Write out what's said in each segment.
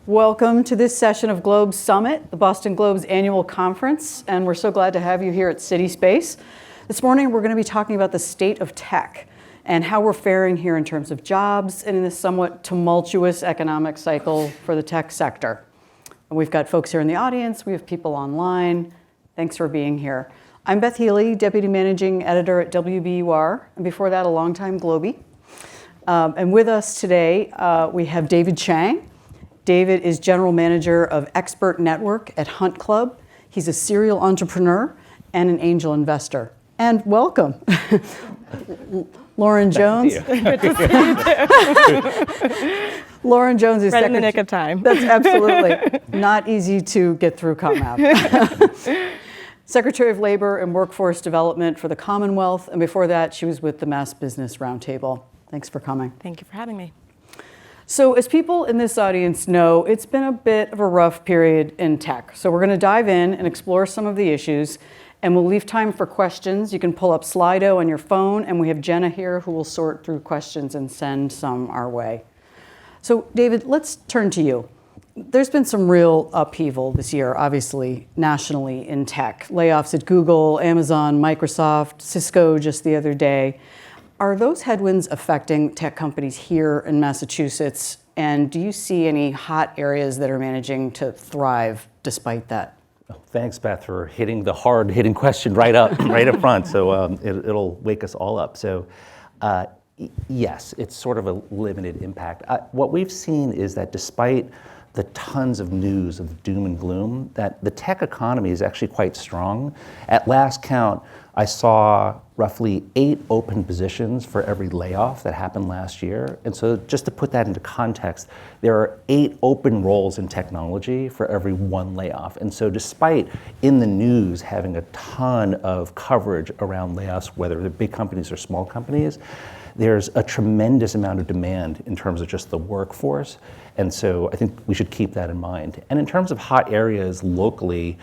Welcome to this session of Globe Summit, the Boston Globe's annual conference, and we're so glad to have you here at City Space. This morning we're going to be talking about the state of tech and how we're faring here in terms of jobs and in this somewhat tumultuous economic cycle for the tech sector. And we've got folks here in the audience, we have people online. Thanks for being here. I'm Beth Healy, Deputy Managing Editor at WBUR, and before that a longtime Globie. And with us today we have David Chang. David is General Manager of Expert Network at Hunt Club. He's a serial entrepreneur and an angel investor. And welcome, Lauren Jones. Lauren Jones is right in the nick of time. That's absolutely not easy to get through ComApp. Secretary of Labor and Workforce Development for the Commonwealth, and before that, she was with the Mass Business Roundtable. Thanks for coming. Thank you for having me. So as people in this audience know, it's been a bit of a rough period in tech. So we're going to dive in and explore some of the issues, and we'll leave time for questions. You can pull up Slido on your phone, and we have Jenna here who will sort through questions and send some our way. So David, let's turn to you. There's been some real upheaval this year, obviously, nationally in tech. Layoffs at Google, Amazon, Microsoft, Cisco just the other day. Are those headwinds affecting tech companies here in Massachusetts? And do you see any hot areas that are managing to thrive despite that? Thanks, Beth, for hitting the hard-hitting question right up front. So it'll wake us all up. So yes, it's sort of a limited impact. What we've seen is that despite the tons of news of doom and gloom, that the tech economy is actually quite strong. At last count, I saw roughly 8 open positions for every layoff that happened last year. And so just to put that into context, there are 8 open roles in technology for every 1 layoff. And so despite in the news having a ton of coverage around layoffs, whether they're big companies or small companies, there's a tremendous amount of demand in terms of just the workforce. And so I think we should keep that in mind. And in terms of hot areas locally,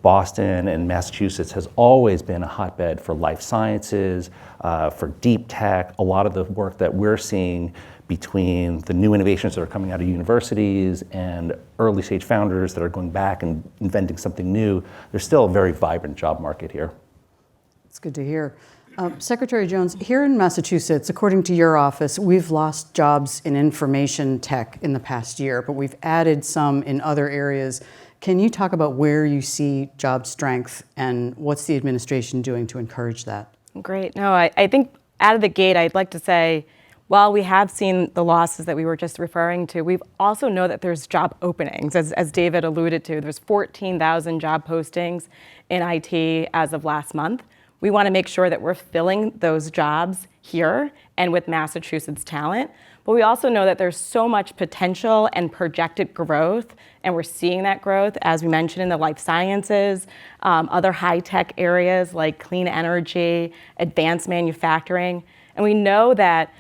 Boston and Massachusetts has always been a hotbed for life sciences, for deep tech. A lot of the work that we're seeing between the new innovations that are coming out of universities and early stage founders that are going back and inventing something new, there's still a very vibrant job market here. It's good to hear. Secretary Jones, here in Massachusetts, according to your office, we've lost jobs in information tech in the past year, but we've added some in other areas. Can you talk about where you see job strength and what's the administration doing to encourage that? Great. No, I think out of the gate, I'd like to say, while we have seen the losses that we were just referring to, we also know that there's job openings. As David alluded to, there's 14,000 job postings in IT as of last month. We want to make sure that we're filling those jobs here and with Massachusetts talent. But we also know that there's so much potential and projected growth, and we're seeing that growth, as we mentioned, in the life sciences, other high-tech areas like clean energy, advanced manufacturing. And we know that,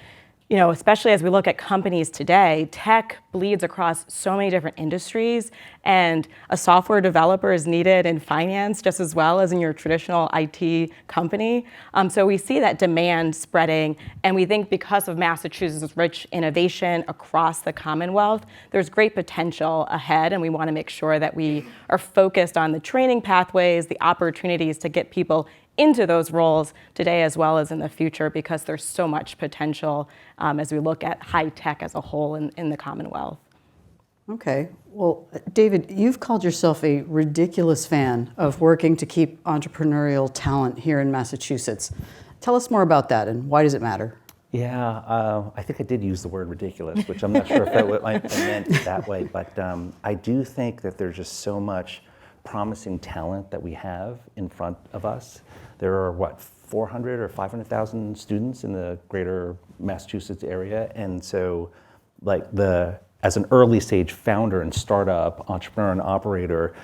especially as we look at companies today, tech bleeds across so many different industries, and a software developer is needed in finance just as well as in your traditional IT company. So we see that demand spreading, and we think because of Massachusetts' rich innovation across the Commonwealth, there's great potential ahead, and we want to make sure that we are focused on the training pathways, the opportunities to get people into those roles today as well as in the future, because there's so much potential as we look at high tech as a whole in the Commonwealth. Okay. Well, David, you've called yourself a ridiculous fan of working to keep entrepreneurial talent here in Massachusetts. Tell us more about that, and why does it matter? Yeah, I think I did use the word ridiculous, which I'm not sure if I meant it that way, but I do think that there's just so much promising talent that we have in front of us. There are, 400 or 500,000 students in the greater Massachusetts area. And so, as an early stage founder and startup, entrepreneur and operator,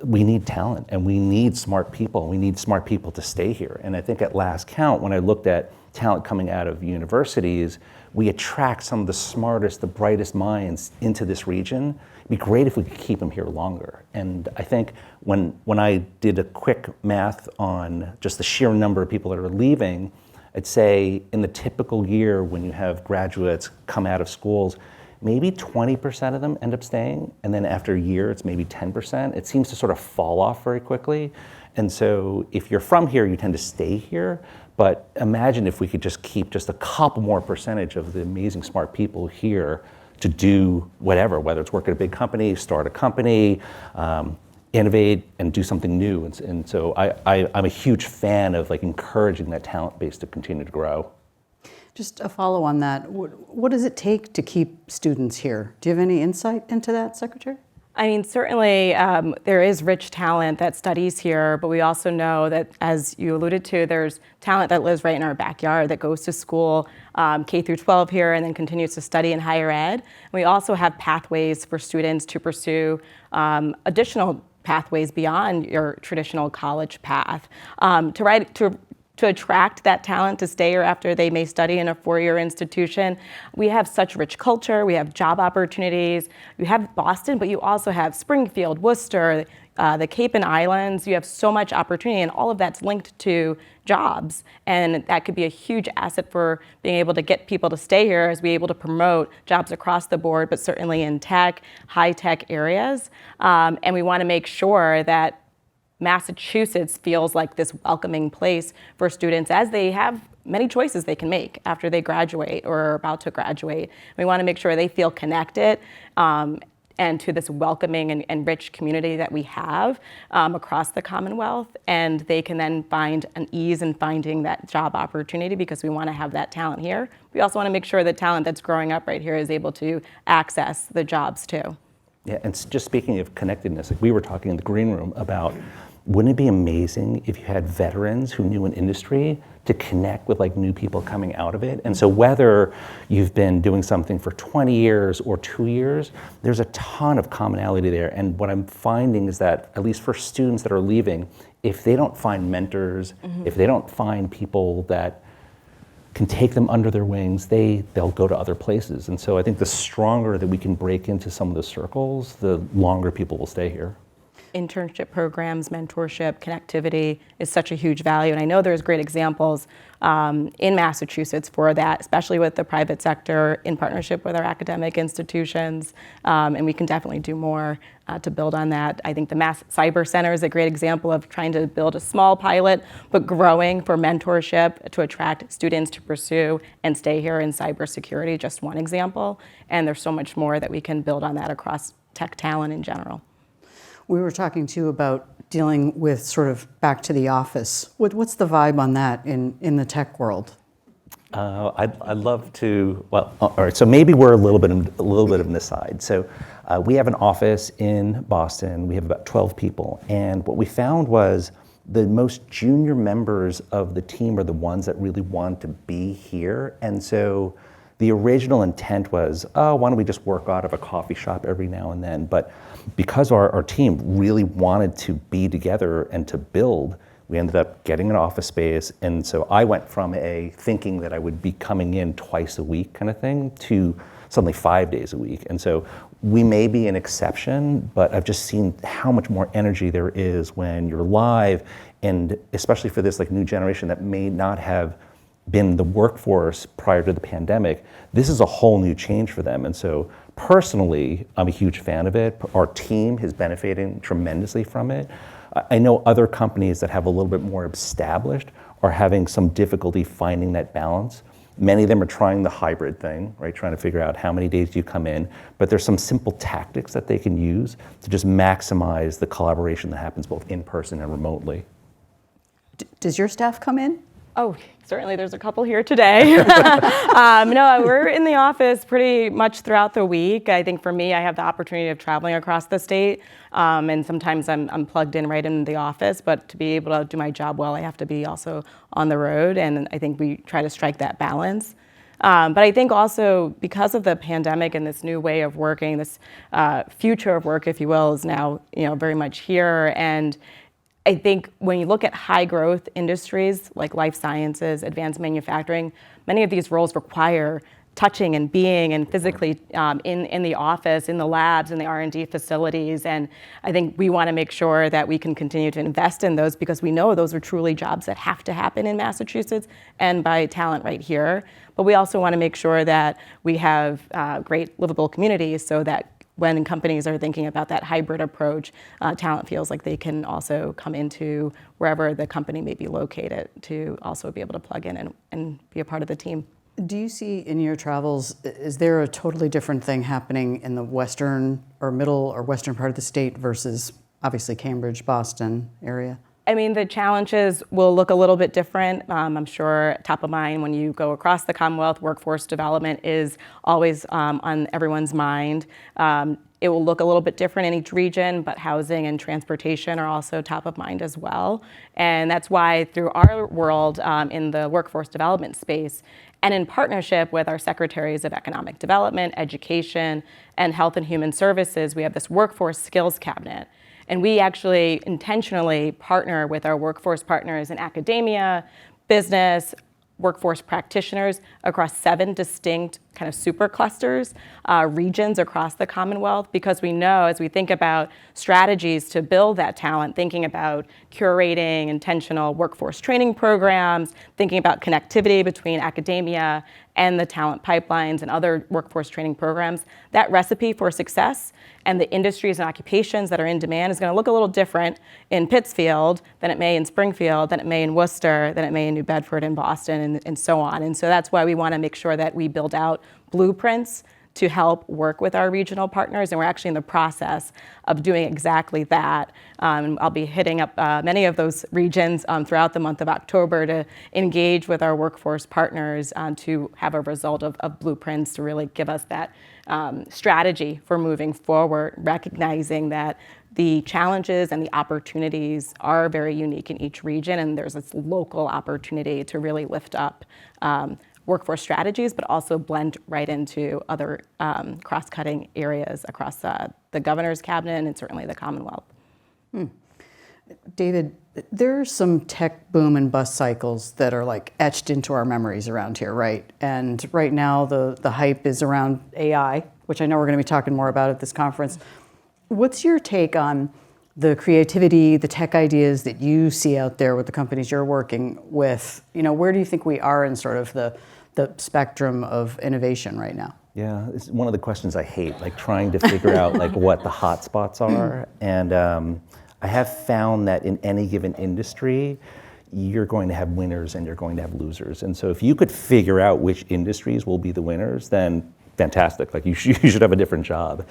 we need talent and we need smart people. We need smart people to stay here. And I think at last count, when I looked at talent coming out of universities, we attract some of the smartest, the brightest minds into this region. It'd be great if we could keep them here longer. And I think when I did a quick math on just the sheer number of people that are leaving, I'd say in the typical year when you have graduates come out of schools, maybe 20% of them end up staying, and then after a year, it's maybe 10%. It seems to sort of fall off very quickly. And so if you're from here, you tend to stay here. But imagine if we could just keep just a couple more percentage of the amazing smart people here to do whatever, whether it's work at a big company, start a company, innovate and do something new. And so I'm a huge fan of like encouraging that talent base to continue to grow. Just a follow on that. What does it take to keep students here? Do you have any insight into that, Secretary? I mean, certainly there is rich talent that studies here, but we also know that, as you alluded to, there's talent that lives right in our backyard that goes to school K through 12 here and then continues to study in higher ed. And we also have pathways for students to pursue additional pathways beyond your traditional college path. To attract that talent to stay here after they may study in a four-year institution. We have such rich culture, we have job opportunities. You have Boston, but you also have Springfield, Worcester, the Cape and Islands. You have so much opportunity, and all of that's linked to jobs. And that could be a huge asset for being able to get people to stay here as we're able to promote jobs across the board, but certainly in tech, high-tech areas. And we want to make sure that Massachusetts feels like this welcoming place for students as they have many choices they can make after they graduate or are about to graduate. We want to make sure they feel connected and to this welcoming and rich community that we have across the Commonwealth, and they can then find an ease in finding that job opportunity because we want to have that talent here. We also want to make sure the talent that's growing up right here is able to access the jobs too. Yeah, and just speaking of connectedness, like we were talking in the green room about, wouldn't it be amazing if you had veterans who knew an industry to connect with like new people coming out of it? And so whether you've been doing something for 20 years or 2 years, there's a ton of commonality there. And what I'm finding is that, at least for students that are leaving, if they don't find mentors, if they don't find people that can take them under their wings, they'll go to other places. And so I think the stronger that we can break into some of the circles, the longer people will stay here. Internship programs, mentorship, connectivity is such a huge value. And I know there's great examples in Massachusetts for that, especially with the private sector in partnership with our academic institutions. And we can definitely do more to build on that. I think the Mass Cyber Center is a great example of trying to build a small pilot, but growing for mentorship to attract students to pursue and stay here in cybersecurity, just one example. And there's so much more that we can build on that across tech talent in general. We were talking too about dealing with sort of back to the office. What's the vibe on that in the tech world? I'd love to. Well, all right. So maybe we're a little bit of an aside. So we have an office in Boston. We have about 12 people, and what we found was the most junior members of the team are the ones that really want to be here, and so the original intent was, oh, why don't we just work out of a coffee shop every now and then? But because our team really wanted to be together and to build, we ended up getting an office space. And so I went from a thinking that I would be coming in twice a week kind of thing to suddenly 5 days a week. And so we may be an exception, but I've just seen how much more energy there is when you're live, and especially for this like new generation that may not have been in the workforce prior to the pandemic, this is a whole new change for them. And so personally, I'm a huge fan of it. Our team is benefiting tremendously from it. I know other companies that have a little bit more established are having some difficulty finding that balance. Many of them are trying the hybrid thing, right? Trying to figure out how many days do you come in, but there's some simple tactics that they can use to just maximize the collaboration that happens both in person and remotely. Does your staff come in? Oh, certainly there's a couple here today. No, we're in the office pretty much throughout the week. I think for me, I have the opportunity of traveling across the state, and sometimes I'm plugged in right in the office, but to be able to do my job well, I have to be also on the road, and I think we try to strike that balance. But I think also because of the pandemic and this new way of working, this future of work, if you will, is now very much here. And I think when you look at high growth industries like life sciences, advanced manufacturing, many of these roles require touching and being and physically in the office, in the labs, in the R&D facilities. And I think we want to make sure that we can continue to invest in those because we know those are truly jobs that have to happen in Massachusetts and by talent right here. But we also want to make sure that we have great livable communities so that when companies are thinking about that hybrid approach, talent feels like they can also come into wherever the company may be located to also be able to plug in and be a part of the team. Do you see in your travels, is there a totally different thing happening in the western or middle or western part of the state versus obviously Cambridge, Boston area? I mean, the challenges will look a little bit different. I'm sure top of mind when you go across the Commonwealth, workforce development is always on everyone's mind. It will look a little bit different in each region, but housing and transportation are also top of mind as well. And that's why through our world in the workforce development space, and in partnership with our secretaries of economic development, education, and health and human services, we have this workforce skills cabinet. And we actually intentionally partner with our workforce partners in academia, business, workforce practitioners across 7 distinct kind of super clusters, regions across the Commonwealth, because we know as we think about strategies to build that talent, thinking about curating intentional workforce training programs, thinking about connectivity between academia and the talent pipelines and other workforce training programs, that recipe for success and the industries and occupations that are in demand is going to look a little different in Pittsfield than it may in Springfield, than it may in Worcester, than it may in New Bedford and Boston, and so on. And so that's why we want to make sure that we build out blueprints to help work with our regional partners, and we're actually in the process of doing exactly that. I'll be hitting up many of those regions throughout the month of October to engage with our workforce partners to have a result of blueprints to really give us that strategy for moving forward, recognizing that the challenges and the opportunities are very unique in each region, and there's this local opportunity to really lift up workforce strategies, but also blend right into other cross-cutting areas across the governor's cabinet and certainly the Commonwealth. David, there's some tech boom and bust cycles that are like etched into our memories around here, right? And right now the hype is around AI, which I know we're going to be talking more about at this conference. What's your take on the creativity, the tech ideas that you see out there with the companies you're working with? You know, where do you think we are in sort of the spectrum of innovation right now? Yeah, it's one of the questions I hate, like trying to figure out like what the hot spots are. And I have found that in any given industry, you're going to have winners and you're going to have losers. And so if you could figure out which industries will be the winners, then fantastic, like you should have a different job.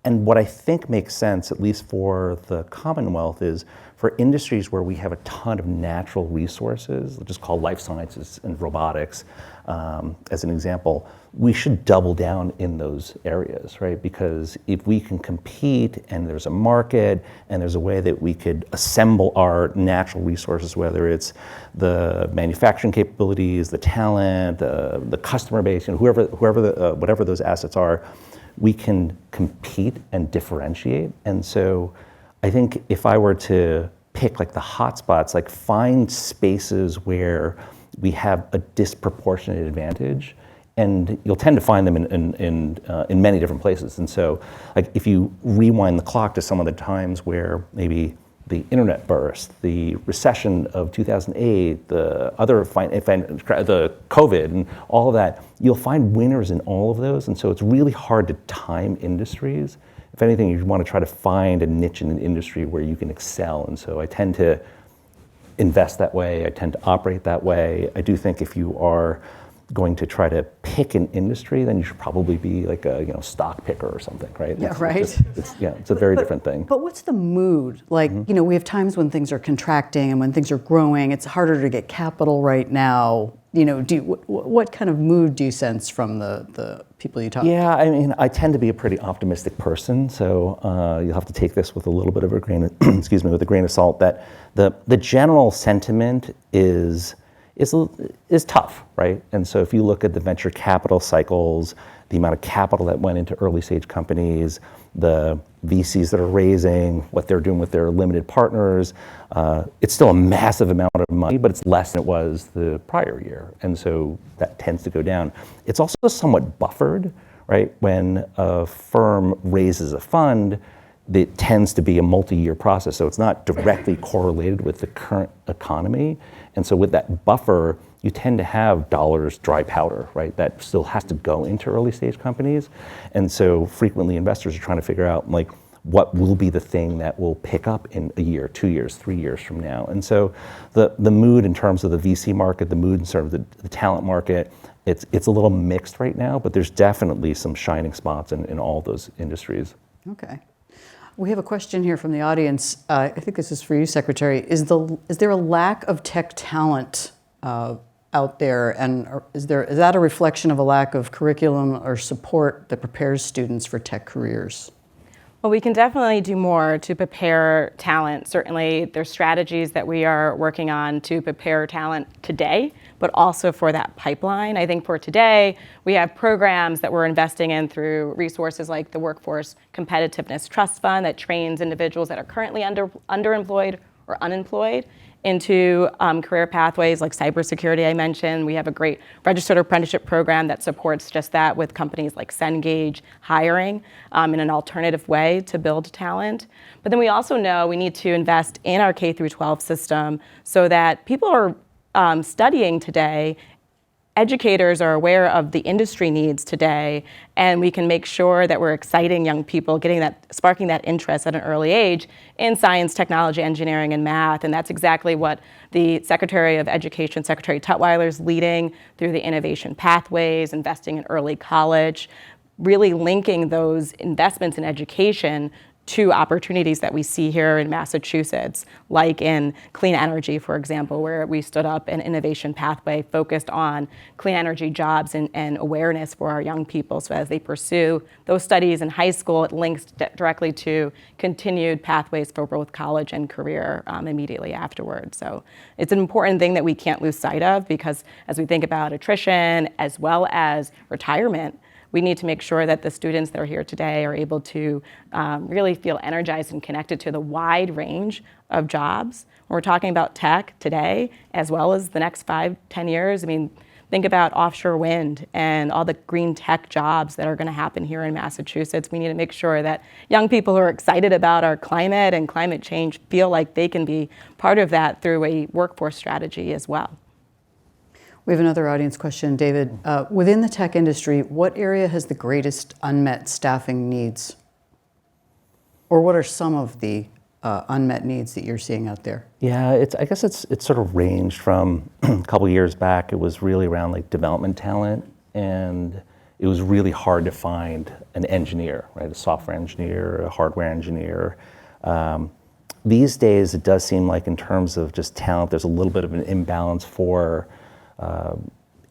And what I think makes sense, at least for the Commonwealth, is for industries where we have a ton of natural resources, just called life sciences and robotics, as an example, we should double down in those areas, right? Because if we can compete and there's a market and there's a way that we could assemble our natural resources, whether it's the manufacturing capabilities, the talent, the customer base, you know, whatever those assets are, we can compete and differentiate. And so I think if I were to pick like the hot spots, like find spaces where we have a disproportionate advantage, and you'll tend to find them in many different places. And so like if you rewind the clock to some of the times where maybe the internet burst, the recession of 2008, the COVID and all of that, you'll find winners in all of those. And so it's really hard to time industries. If anything, you want to try to find a niche in an industry where you can excel. And so I tend to invest that way. I tend to operate that way. I do think if you are going to try to pick an industry, then you should probably be like a stock picker or something, right? Yeah, right. It's a very different thing. But what's the mood? Like, you know, we have times when things are contracting and when things are growing, it's harder to get capital right now. You know, what kind of mood do you sense from the people you talk to? Yeah, I mean, I tend to be a pretty optimistic person, so you'll have to take this with a little bit of a grain of, with a grain of salt, that the general sentiment is tough, right? And so if you look at the venture capital cycles, the amount of capital that went into early stage companies, the VCs that are raising, what they're doing with their limited partners. It's still a massive amount of money, but it's less than it was the prior year. And so that tends to go down. It's also somewhat buffered, right? When a firm raises a fund, it tends to be a multi-year process. So it's not directly correlated with the current economy. And so with that buffer, you tend to have dollars dry powder, right? That still has to go into early stage companies. And so frequently investors are trying to figure out like what will be the thing that will pick up in a year, 2 years, 3 years from now. And so the mood in terms of the VC market, the mood in terms of the talent market, it's a little mixed right now, but there's definitely some shining spots in all those industries. Okay. We have a question here from the audience. I think this is for you, Secretary. Is there a lack of tech talent out there, and is that a reflection of a lack of curriculum or support that prepares students for tech careers? Well, we can definitely do more to prepare talent. Certainly, there's strategies that we are working on to prepare talent today, but also for that pipeline. I think for today, we have programs that we're investing in through resources like the Workforce Competitiveness Trust Fund that trains individuals that are currently underemployed or unemployed into career pathways like cybersecurity I mentioned. We have a great registered apprenticeship program that supports just that with companies like Cengage hiring in an alternative way to build talent. But then we also know we need to invest in our K through 12 system so that people are studying today. Educators are aware of the industry needs today, and we can make sure that we're exciting young people, sparking that interest at an early age in science, technology, engineering, and math. And that's exactly what the Secretary of Education, Secretary Tutwiler, is leading through the innovation pathways, investing in early college, really linking those investments in education to opportunities that we see here in Massachusetts, like in clean energy, for example, where we stood up an innovation pathway focused on clean energy jobs and awareness for our young people. So as they pursue those studies in high school, it links directly to continued pathways for both college and career immediately afterwards. So it's an important thing that we can't lose sight of, because as we think about attrition as well as retirement, we need to make sure that the students that are here today are able to really feel energized and connected to the wide range of jobs. When we're talking about tech today, as well as the next 5-10 years, I mean, think about offshore wind and all the green tech jobs that are going to happen here in Massachusetts. We need to make sure that young people who are excited about our climate and climate change feel like they can be part of that through a workforce strategy as well. We have another audience question, David. Within the tech industry, what area has the greatest unmet staffing needs? Or what are some of the unmet needs that you're seeing out there? Yeah, I guess it's sort of ranged from a couple years back. It was really around like development talent, and it was really hard to find an engineer, right? A software engineer, a hardware engineer. These days, it does seem like in terms of just talent, there's a little bit of an imbalance for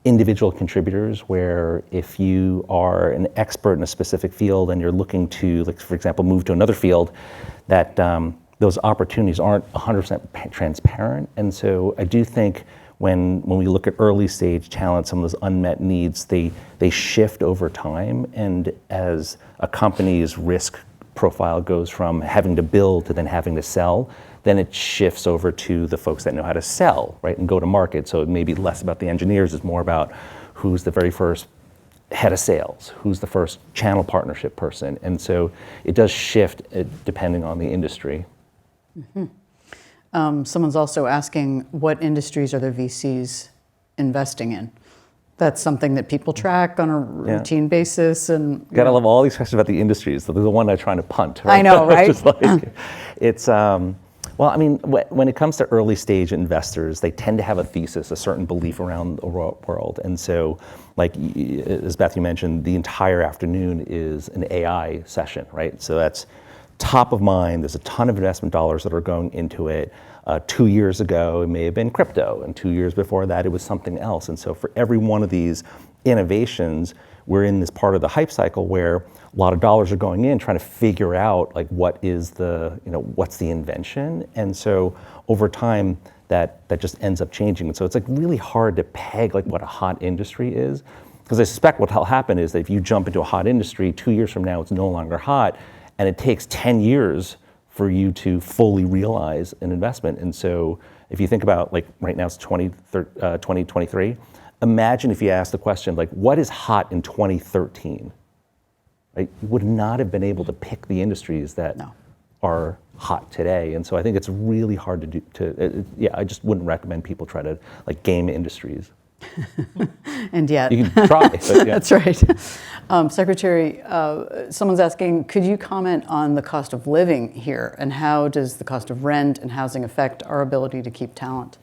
individual contributors, where if you are an expert in a specific field and you're looking to, like, for example, move to another field, that those opportunities aren't 100% transparent. And so I do think when we look at early stage talent, some of those unmet needs, they shift over time. And as a company's risk profile goes from having to build to then having to sell, then it shifts over to the folks that know how to sell, right, and go to market. So it may be less about the engineers, it's more about who's the very first head of sales, who's the first channel partnership person. And so it does shift depending on the industry. Mm-hmm. Someone's also asking, what industries are the VCs investing in? That's something that people track on a routine basis. And gotta love all these questions about the industries. So they're the one I'm trying to punt. Right? I know, right? Just like, it's well, I mean, when it comes to early stage investors, they tend to have a thesis, a certain belief around the world. And so, like, as Beth, you mentioned, the entire afternoon is an AI session, right? So that's top of mind. There's a ton of investment dollars that are going into it. 2 years ago, it may have been crypto, and 2 years before that, it was something else. And so for every one of these innovations, we're in this part of the hype cycle where a lot of dollars are going in trying to figure out, like, what's the invention. And so over time, that just ends up changing. And so it's like really hard to peg like what a hot industry is. Because I suspect what will happen is that if you jump into a hot industry, 2 years from now it's no longer hot, and it takes 10 years for you to fully realize an investment. And so if you think about, like, right now it's 2023, imagine if you asked the question, like, what is hot in 2013? Right? You would not have been able to pick the industries that are hot today. And so I think it's really hard to do, I just wouldn't recommend people try to, like, game industries. And yet. You can try, but yeah. That's right. Secretary, someone's asking, could you comment on the cost of living here, and how does the cost of rent and housing affect our ability to keep talent?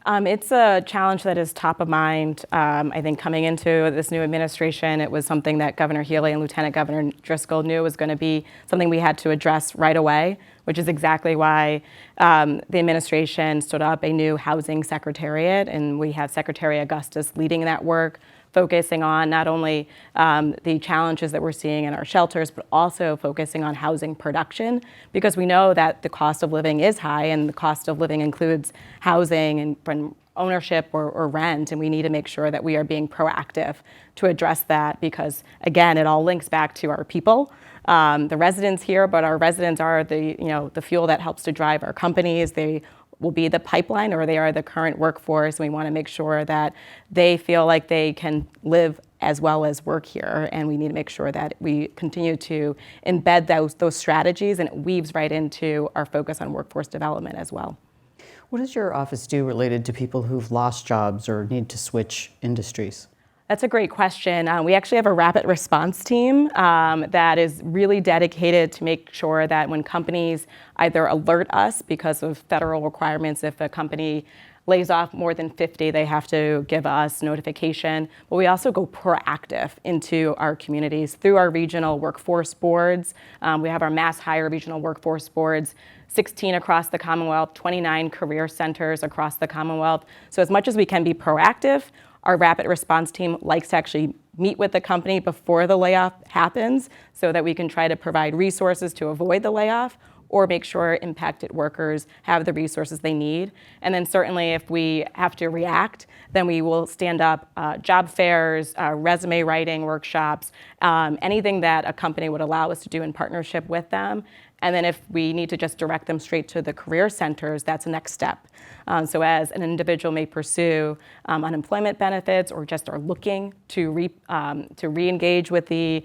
It's a challenge that is top of mind. I think coming into this new administration, it was something that Governor Healy and Lieutenant Governor Driscoll knew was going to be something we had to address right away, which is exactly why the administration stood up a new housing secretariat, and we have Secretary Augustus leading that work, focusing on not only the challenges that we're seeing in our shelters, but also focusing on housing production, because we know that the cost of living is high, and the cost of living includes housing and from ownership or rent, and we need to make sure that we are being proactive to address that, because again, it all links back to our people, the residents here, but our residents are the fuel that helps to drive our companies. They will be the pipeline, or they are the current workforce. We want to make sure that they feel like they can live as well as work here, and we need to make sure that we continue to embed those strategies, and it weaves right into our focus on workforce development as well. What does your office do related to people who've lost jobs or need to switch industries? That's a great question. We actually have a rapid response team that is really dedicated to make sure that when companies either alert us because of federal requirements, if a company lays off more than 50, they have to give us notification. But we also go proactive into our communities through our regional workforce boards. We have our mass hire regional workforce boards, 16 across the Commonwealth, 29 career centers across the Commonwealth. So as much as we can be proactive, our rapid response team likes to actually meet with the company before the layoff happens, so that we can try to provide resources to avoid the layoff, or make sure impacted workers have the resources they need. And then certainly if we have to react, then we will stand up job fairs, resume writing workshops, anything that a company would allow us to do in partnership with them. And then if we need to just direct them straight to the career centers, that's the next step. So as an individual may pursue unemployment benefits, or just are looking to re-engage with the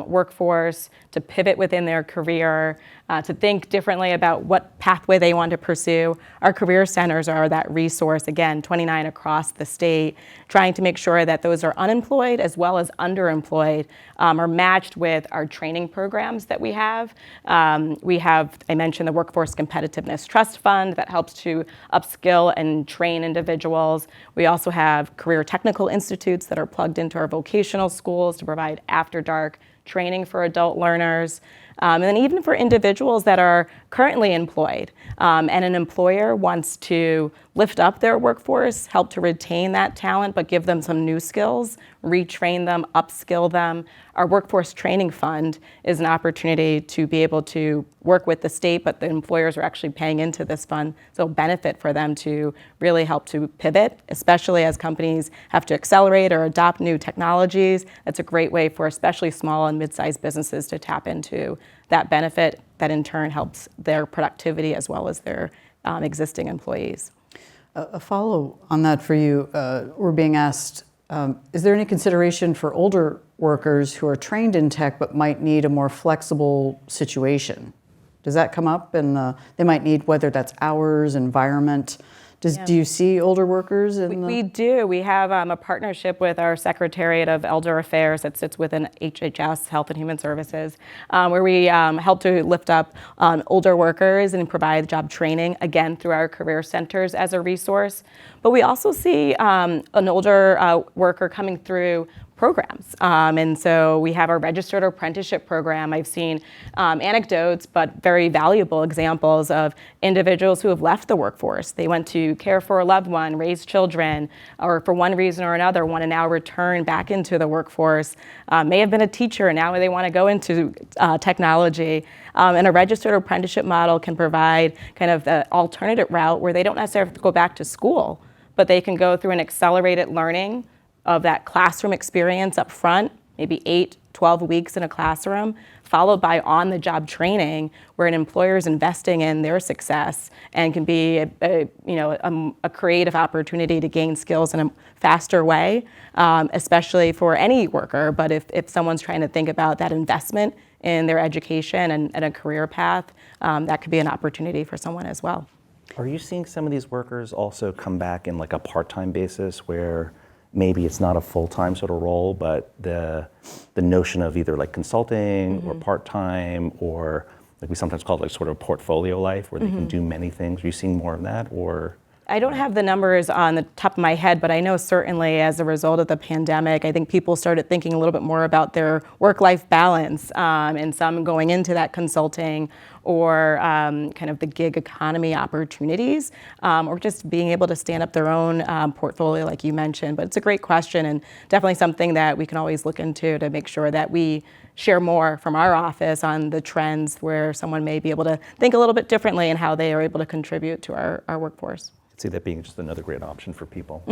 workforce, to pivot within their career, to think differently about what pathway they want to pursue, our career centers are that resource, again, 29 across the state, trying to make sure that those are unemployed as well as underemployed are matched with our training programs that we have. I mentioned the Workforce Competitiveness Trust Fund that helps to upskill and train individuals. We also have career technical institutes that are plugged into our vocational schools to provide after dark training for adult learners. And then even for individuals that are currently employed, and an employer wants to lift up their workforce, help to retain that talent, but give them some new skills, retrain them, upskill them. Our Workforce Training Fund is an opportunity to be able to work with the state, but the employers are actually paying into this fund, so benefit for them to really help to pivot, especially as companies have to accelerate or adopt new technologies. That's a great way for especially small and mid-sized businesses to tap into that benefit that in turn helps their productivity as well as their existing employees. A follow on that for you, we're being asked, is there any consideration for older workers who are trained in tech but might need a more flexible situation? Does that come up? And they might need, whether that's hours, environment. Do you see older workers in We do. We have a partnership with our Secretariat of Elder Affairs that sits within HHS, Health and Human Services, where we help to lift up older workers and provide job training, again, through our career centers as a resource. But we also see an older worker coming through programs. And so we have our registered apprenticeship program. I've seen anecdotes, but very valuable examples of individuals who have left the workforce. They went to care for a loved one, raise children, or for one reason or another want to now return back into the workforce. May have been a teacher, and now they want to go into technology. And a registered apprenticeship model can provide kind of the alternative route where they don't necessarily have to go back to school, but they can go through an accelerated learning of that classroom experience up front, maybe 8, 12 weeks in a classroom, followed by on-the-job training where an employer is investing in their success and can be a creative opportunity to gain skills in a faster way, especially for any worker. But if someone's trying to think about that investment in their education and a career path, that could be an opportunity for someone as well. Are you seeing some of these workers also come back in like a part-time basis where maybe it's not a full-time sort of role, but the notion of either like consulting or part-time, or like we sometimes call it like sort of portfolio life where they can do many things? Are you seeing more of that, or? I don't have the numbers on the top of my head, but I know certainly as a result of the pandemic, I think people started thinking a little bit more about their work-life balance, and some going into that consulting or kind of the gig economy opportunities, or just being able to stand up their own portfolio like you mentioned. But it's a great question and definitely something that we can always look into to make sure that we share more from our office on the trends where someone may be able to think a little bit differently and how they are able to contribute to our workforce. See that being just another great option for people.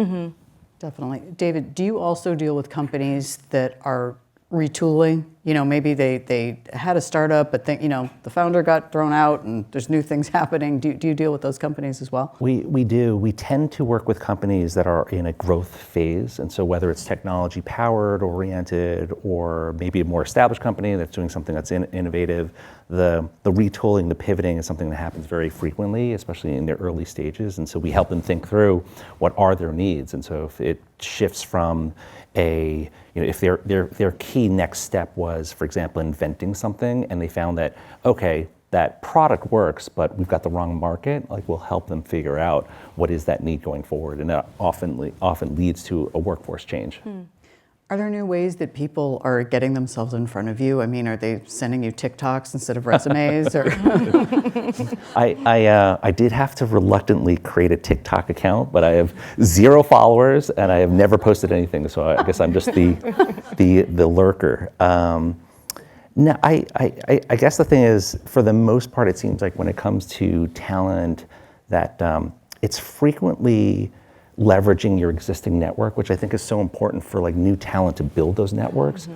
Definitely. David, do you also deal with companies that are retooling? Maybe they had a startup, but the founder got thrown out and there's new things happening. Do you deal with those companies as well? We do. We tend to work with companies that are in a growth phase. And so whether it's technology powered, oriented, or maybe a more established company that's doing something that's innovative, the retooling, the pivoting is something that happens very frequently, especially in their early stages. And so we help them think through what are their needs. And so if it shifts from if their key next step was, for example, inventing something, and they found that, okay, that product works, but we've got the wrong market, like we'll help them figure out what is that need going forward. And that often leads to a workforce change. Are there new ways that people are getting themselves in front of you? I mean, are they sending you TikToks instead of resumes? Or I did have to reluctantly create a TikTok account, but I have 0 followers and I have never posted anything. So I guess I'm just the lurker. No, I guess the thing is, for the most part, it seems like when it comes to talent, that it's frequently leveraging your existing network, which I think is so important for like new talent to build those networks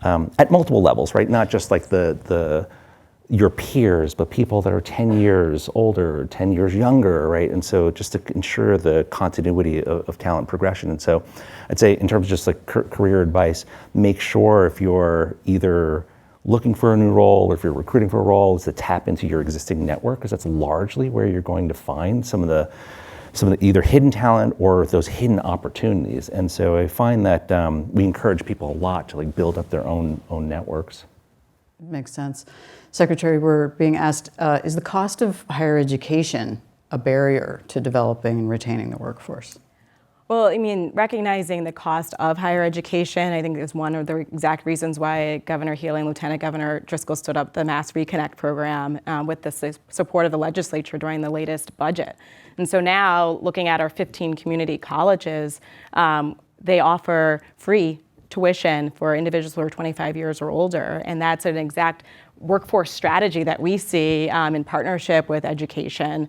at multiple levels, right? Not just like your peers, but people that are 10 years older, 10 years younger, right? And so just to ensure the continuity of talent progression. And so I'd say in terms of just like career advice, make sure if you're either looking for a new role or if you're recruiting for a role, is to tap into your existing network, because that's largely where you're going to find some of the either hidden talent or those hidden opportunities. And so I find that we encourage people a lot to like build up their own networks. Makes sense. Secretary, we're being asked, is the cost of higher education a barrier to developing and retaining the workforce? Well, I mean, recognizing the cost of higher education, I think is one of the exact reasons why Governor Healy and Lieutenant Governor Driscoll stood up the Mass Reconnect program with the support of the legislature during the latest budget. And so now, looking at our 15 community colleges, they offer free tuition for individuals who are 25 years or older, and that's an exact workforce strategy that we see in partnership with education,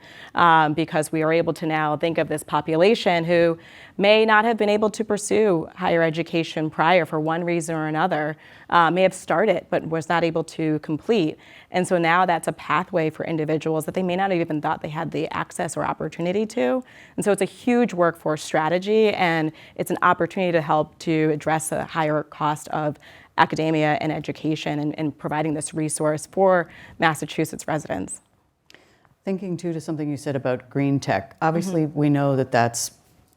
because we are able to now think of this population who may not have been able to pursue higher education prior for one reason or another, may have started but was not able to complete. And so now that's a pathway for individuals that they may not have even thought they had the access or opportunity to. And so it's a huge workforce strategy, and it's an opportunity to help to address the higher cost of academia and education, and providing this resource for Massachusetts residents. Thinking too to something you said about green tech, obviously we know that that's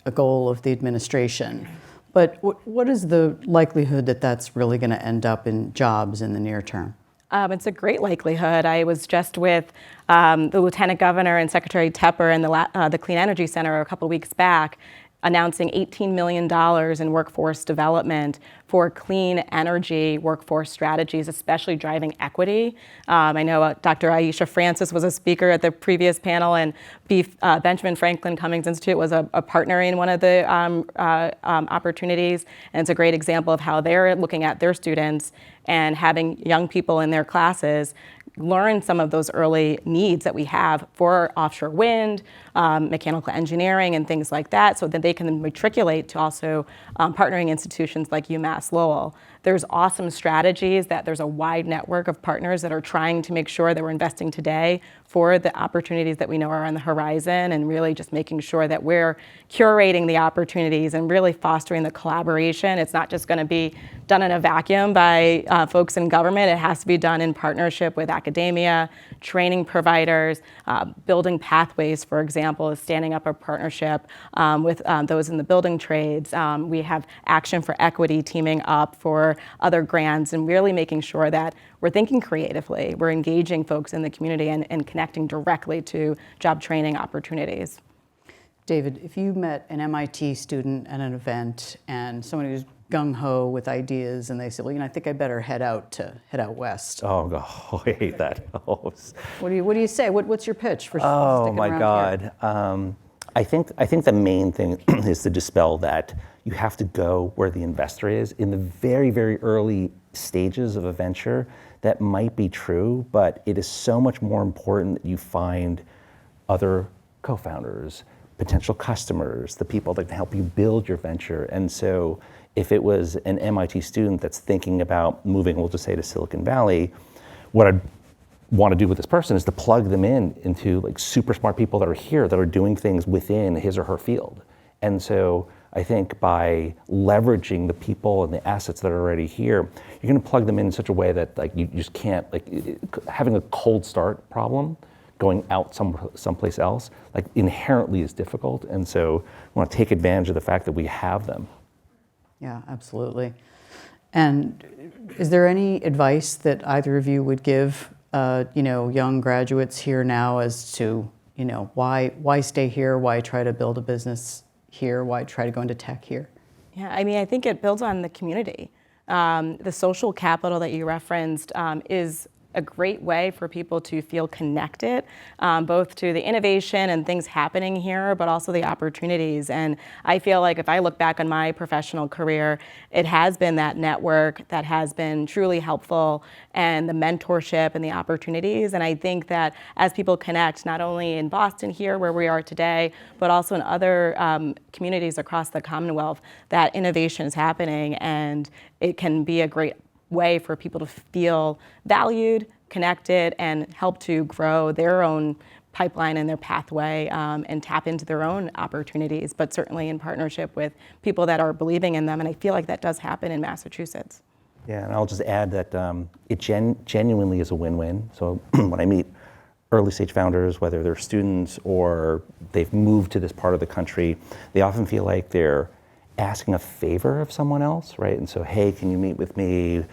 a goal of the administration, but what is the likelihood that that's really going to end up in jobs in the near term? It's a great likelihood. I was just with the Lieutenant Governor and Secretary Tepper and the Clean Energy Center a couple weeks back, announcing $18 million in workforce development for clean energy workforce strategies, especially driving equity. I know Dr. Aisha Francis was a speaker at the previous panel, and Benjamin Franklin Cummings Institute was a partner in one of the opportunities. And it's a great example of how they're looking at their students and having young people in their classes learn some of those early needs that we have for offshore wind, mechanical engineering, and things like that, so that they can matriculate to also partnering institutions like UMass Lowell. There's awesome strategies that there's a wide network of partners that are trying to make sure that we're investing today for the opportunities that we know are on the horizon, and really just making sure that we're curating the opportunities and really fostering the collaboration. It's not just going to be done in a vacuum by folks in government. It has to be done in partnership with academia, training providers, building pathways, for example, is standing up a partnership with those in the building trades. We have Action for Equity teaming up for other grants, and really making sure that we're thinking creatively. We're engaging folks in the community and connecting directly to job training opportunities. David, if you met an MIT student at an event and someone who's gung-ho with ideas and they say, well, I think I better head out west. Oh, God, I hate that. Oh, What do you say? What's your pitch for oh sticking my around here? God. I think the main thing is to dispel that you have to go where the investor is. In the very, very early stages of a venture, that might be true, but it is so much more important that you find other co-founders, potential customers, the people that can help you build your venture. And so if it was an MIT student that's thinking about moving, we'll just say, to Silicon Valley, what I'd want to do with this person is to plug them into like super smart people that are here that are doing things within his or her field. And so I think by leveraging the people and the assets that are already here, you're going to plug them in such a way that like you just can't, like having a cold start problem going out someplace else, like inherently is difficult. And so we want to take advantage of the fact that we have them. Yeah, absolutely. And is there any advice that either of you would give, young graduates here now as to, why stay here? Why try to build a business here? Why try to go into tech here? Yeah, I mean, I think it builds on the community. The social capital that you referenced is a great way for people to feel connected, both to the innovation and things happening here, but also the opportunities. And I feel like if I look back on my professional career, it has been that network that has been truly helpful, and the mentorship and the opportunities. And I think that as people connect, not only in Boston here where we are today, but also in other communities across the Commonwealth, that innovation is happening, and it can be a great way for people to feel valued, connected, and help to grow their own pipeline and their pathway, and tap into their own opportunities, but certainly in partnership with people that are believing in them. And I feel like that does happen in Massachusetts. Yeah, and I'll just add that it genuinely is a win-win. So when I meet early stage founders, whether they're students or they've moved to this part of the country, they often feel like they're asking a favor of someone else, right? And so, hey, can you meet with me?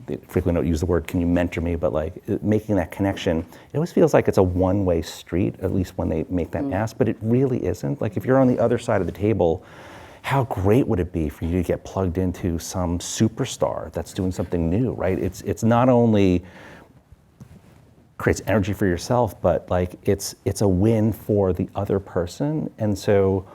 They frequently don't use the word, can you mentor me? But like making that connection, it always feels like it's a one-way street, at least when they make that ask, but it really isn't. Like if you're on the other side of the table, how great would it be for you to get plugged into some superstar that's doing something new, right? It's not only creates energy for yourself, but like it's a win for the other person. And so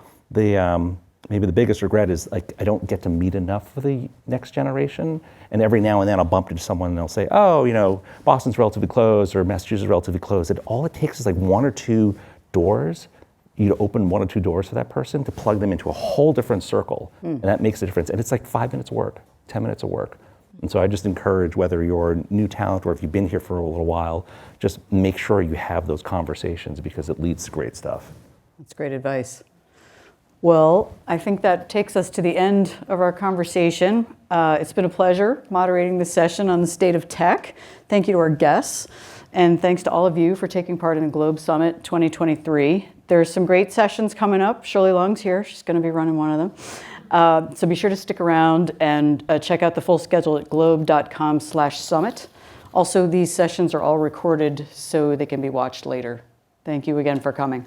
maybe the biggest regret is like I don't get to meet enough for the next generation. And every now and then I'll bump into someone and they'll say, oh, Boston's relatively closed or Massachusetts is relatively closed. And all it takes is like one or two doors, you to open one or two doors for that person to plug them into a whole different circle. And that makes a difference. And it's like 5 minutes of work, 10 minutes of work. And so I just encourage, whether you're new talent or if you've been here for a little while, just make sure you have those conversations because it leads to great stuff. That's great advice. Well, I think that takes us to the end of our conversation. It's been a pleasure moderating this session on the state of tech. Thank you to our guests, and thanks to all of you for taking part in the Globe Summit 2023. There's some great sessions coming up. Shirley Lung's here. She's going to be running one of them. So be sure to stick around and check out the full schedule at globe.com/summit. Also, these sessions are all recorded so they can be watched later. Thank you again for coming.